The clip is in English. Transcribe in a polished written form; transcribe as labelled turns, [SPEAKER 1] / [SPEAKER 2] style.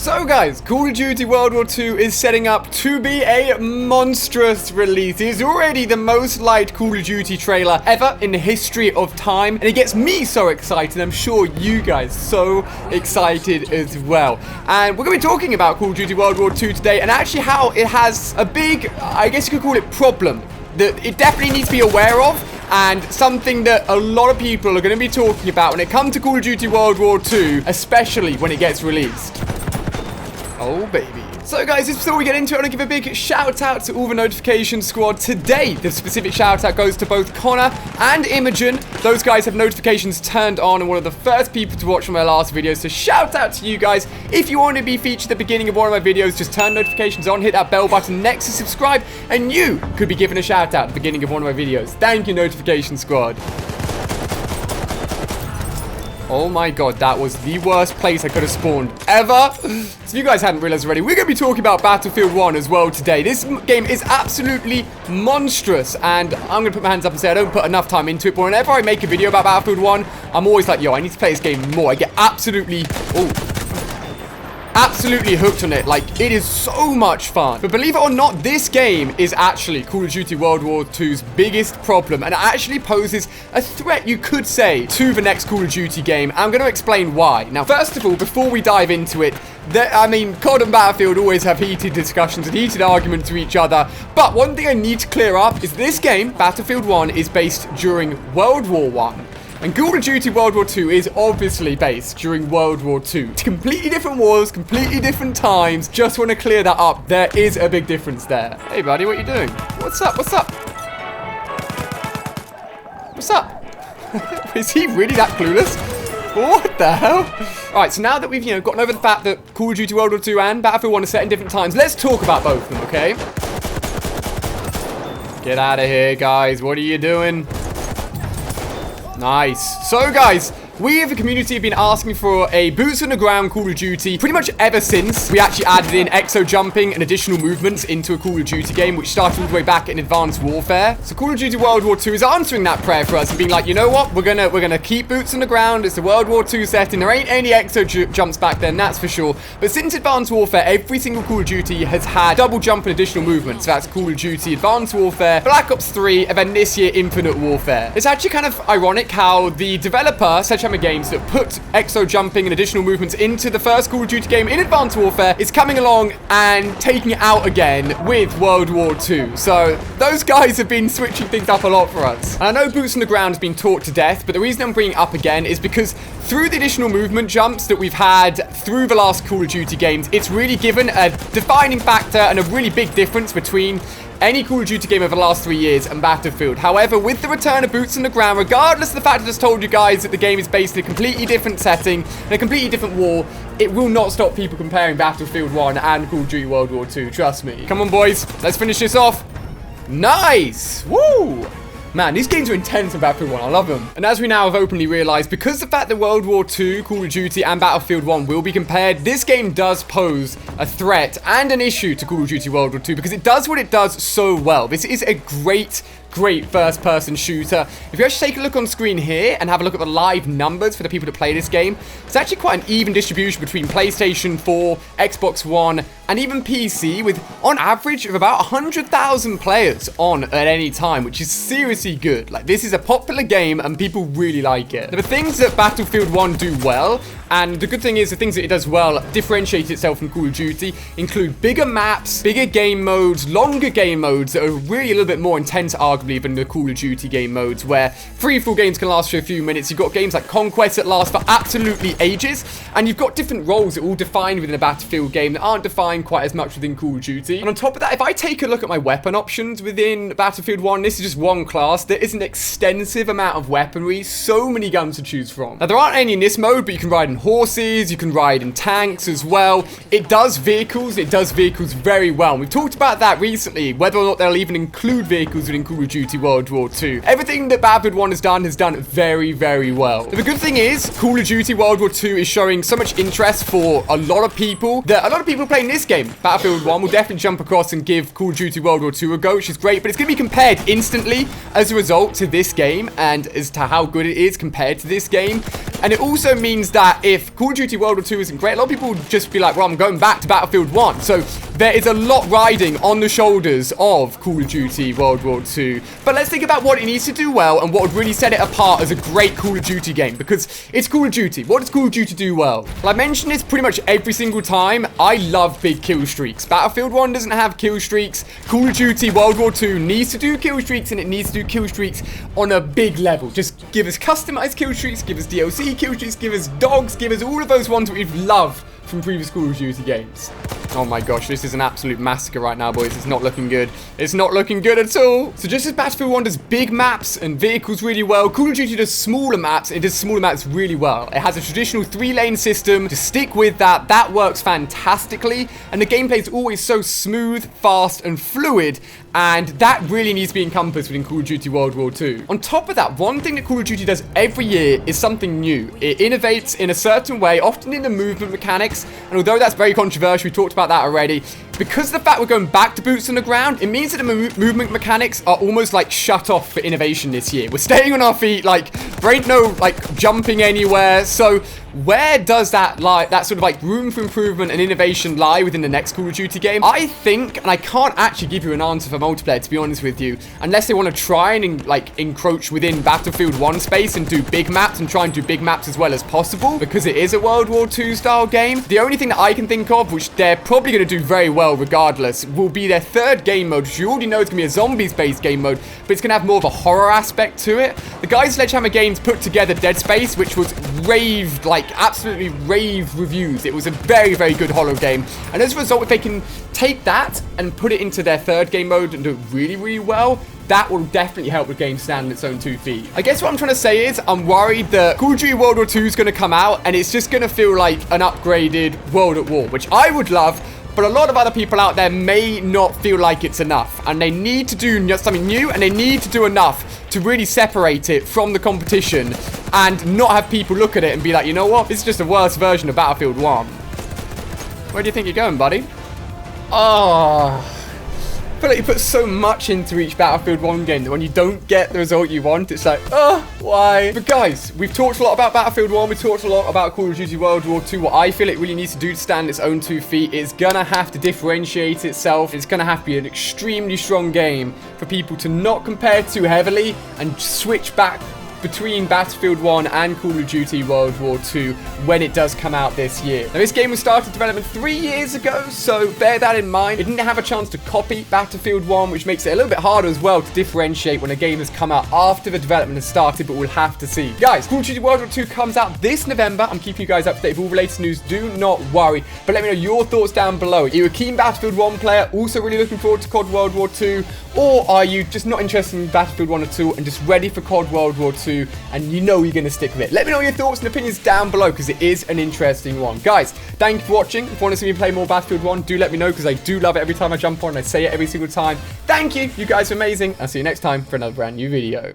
[SPEAKER 1] So guys, Call of Duty World War II is setting up to be a monstrous release. It is already the most liked Call of Duty trailer ever in the history of time. And it gets me so excited. I'm sure you guys so excited as well. And we're going to be talking about Call of Duty World War II today and actually how it has a big, I guess you could call it problem that it definitely needs to be aware of. And something that a lot of people are going to be talking about when it comes to Call of Duty World War II, especially when it gets released. Oh, baby. So, guys, just before we get into it, I want to give a big shout-out to all the notification squad today. The specific shout-out goes to both Connor and Imogen. Those guys have notifications turned on and one of the first people to watch my last videos. So, shout-out to you guys. If you want to be featured at the beginning of one of my videos, just turn notifications on, hit that bell button next to subscribe, and you could be given a shout-out at the beginning of one of my videos. Thank you, notification squad. Oh my god, that was the worst place I could have spawned ever. So if you guys hadn't realized already, we're going to be talking about Battlefield 1 as well today. This game is absolutely monstrous, and I'm going to put my hands up and say I don't put enough time into it, but whenever I make a video about Battlefield 1, I'm always like, yo, I need to play this game more. I get absolutely hooked on it. Like, it is so much fun. But believe it or not, this game is actually Call of Duty World War II's biggest problem, and it actually poses a threat, you could say, to the next Call of Duty game. I'm going to explain why. Now, first of all, before we dive into it, COD and Battlefield always have heated discussions and heated arguments to each other, but one thing I need to clear up is this game, Battlefield 1, is based during World War 1. And Call of Duty World War II is obviously based during World War II. Completely different wars, completely different times. Just want to clear that up. There is a big difference there. Hey, buddy, what are you doing? What's up? What's up? What's up? Is he really that clueless? What the hell? Alright, so now that we've, gotten over the fact that Call of Duty World War II and Battlefield 1 are set in different times, let's talk about both of them, okay? Get out of here, guys. What are you doing? Nice. So, guys, we as a community have been asking for a boots on the ground Call of Duty pretty much ever since we actually added in exo jumping and additional movements into a Call of Duty game, which started all the way back in Advanced Warfare. So Call of Duty World War II is answering that prayer for us and being like, you know what, we're gonna keep boots on the ground. It's the World War II setting. There ain't any exo jumps back then, that's for sure. But since Advanced Warfare, every single Call of Duty has had double jump and additional movements. So that's Call of Duty Advanced Warfare, Black Ops 3, and then this year Infinite Warfare. It's actually kind of ironic how the developer, Sledghammer Games, that put exo jumping and additional movements into the first Call of Duty game in Advanced Warfare is coming along and taking it out again with World War II. So those guys have been switching things up a lot for us. And I know boots on the ground has been taught to death, but the reason I'm bringing it up again is because through the additional movement jumps that we've had through the last Call of Duty games, it's really given a defining factor and a really big difference between any Call of Duty game over the last 3 years and Battlefield. However, with the return of boots on the ground, regardless of the fact I just told you guys that the game is based in a completely different setting and a completely different war, it will not stop people comparing Battlefield 1 and Call of Duty World War II. Trust me. Come on, boys. Let's finish this off. Nice. Woo. Man, these games are intense in Battlefield 1. I love them. And as we now have openly realized, because the fact that World War II, Call of Duty, and Battlefield 1 will be compared, this game does pose a threat and an issue to Call of Duty World War II because it does what it does so well. This is a great first-person shooter. If you actually take a look on screen here and have a look at the live numbers for the people that play this game, it's actually quite an even distribution between PlayStation 4, Xbox One, and even PC, with on average of about 100,000 players on at any time, which is seriously good. Like, this is a popular game and people really like it. There are things that Battlefield 1 do well, and the good thing is the things that it does well differentiate itself from Call of Duty, include bigger maps, bigger game modes, longer game modes that are really a little bit more intense, arguably, than the Call of Duty game modes, where free-for-all games can last for a few minutes. You've got games like Conquest that last for absolutely ages, and you've got different roles that are all defined within a Battlefield game that aren't defined quite as much within Call of Duty. And on top of that, if I take a look at my weapon options within Battlefield 1, this is just one class. There is an extensive amount of weaponry, so many guns to choose from. Now, there aren't any in this mode, but you can ride in horses, you can ride in tanks as well. It does vehicles very well. And we've talked about that recently, whether or not they'll even include vehicles within Call of Duty World War II. Everything that Battlefield 1 has done very, very well. But the good thing is, Call of Duty World War II is showing so much interest for a lot of people that a lot of people playing this game, Battlefield 1, will definitely jump across and give Call of Duty World War II a go, which is great, but it's going to be compared instantly as a result to this game and as to how good it is compared to this game. And it also means that if Call of Duty World War II isn't great, a lot of people would just be like, well, I'm going back to Battlefield 1. So there is a lot riding on the shoulders of Call of Duty World War II. But let's think about what it needs to do well and what would really set it apart as a great Call of Duty game, because it's Call of Duty. What does Call of Duty do well? Well, I mention this pretty much every single time. I love big kill streaks. Battlefield 1 doesn't have kill streaks. Call of Duty World War II needs to do kill streaks, and it needs to do kill streaks on a big level. Just give us customized kill streaks, give us DLC kill streaks, give us dogs, give us all of those ones that we've loved from previous Call of Duty games. Oh my gosh, this is an absolute massacre right now, boys. It's not looking good. It's not looking good at all. So just as Battlefield 1 does big maps and vehicles really well, Call of Duty does smaller maps. It does smaller maps really well. It has a traditional 3-lane system. To stick with that, that works fantastically. And the gameplay is always so smooth, fast, and fluid. And that really needs to be encompassed within Call of Duty World War II. On top of that, one thing that Call of Duty does every year is something new. It innovates in a certain way, often in the movement mechanics. And although that's very controversial, we talked about that already. Because of the fact we're going back to boots on the ground, it means that the movement mechanics are almost like shut off for innovation this year. We're staying on our feet, like there ain't no like jumping anywhere. So where does that lie, that sort of like room for improvement and innovation lie within the next Call of Duty game? I think, and I can't actually give you an answer for multiplayer, to be honest with you, unless they want to try and like encroach within Battlefield 1 space and do big maps and try and do big maps as well as possible, because it is a World War II style game. The only thing that I can think of, which they're probably going to do very well regardless, will be their third game mode, which you already know is going to be a zombies-based game mode, but it's going to have more of a horror aspect to it. The guys Sledghammer Games put together Dead Space, which was raved, like absolutely rave reviews. It was a very, very good horror game. And as a result, if they can take that and put it into their third game mode and do it really, really well, that will definitely help the game stand on its own 2 feet. I guess what I'm trying to say is I'm worried that Call of Duty World War II is going to come out and it's just going to feel like an upgraded World at War, which I would love, but a lot of other people out there may not feel like it's enough. And they need to do something new, and they need to do enough to really separate it from the competition and not have people look at it and be like, you know what, this is just a worse version of Battlefield 1. Where do you think you're going, buddy? Oh, I feel like you put so much into each Battlefield 1 game that when you don't get the result you want, it's like, oh, why? But guys, we've talked a lot about Battlefield 1. We've talked a lot about Call of Duty World War II. What I feel it really needs to do to stand its own 2 feet is gonna have to differentiate itself. It's gonna have to be an extremely strong game for people to not compare too heavily and switch back between Battlefield 1 and Call of Duty World War II when it does come out this year. Now, this game was started development 3 years ago, so bear that in mind. It didn't have a chance to copy Battlefield 1, which makes it a little bit harder as well to differentiate when a game has come out after the development has started, but we'll have to see. Guys, Call of Duty World War II comes out this November. I'm keeping you guys up to date with all related news. Do not worry, but let me know your thoughts down below. Are you a keen Battlefield 1 player, also really looking forward to COD World War II, or are you just not interested in Battlefield 1 or 2 and just ready for COD World War II and you know you're going to stick with it? Let me know your thoughts and opinions down below, because it is an interesting one. Guys, thank you for watching. If you want to see me play more Battlefield 1, do let me know, because I do love it every time I jump on. I say it every single time. Thank you. You guys are amazing. I'll see you next time for another brand new video.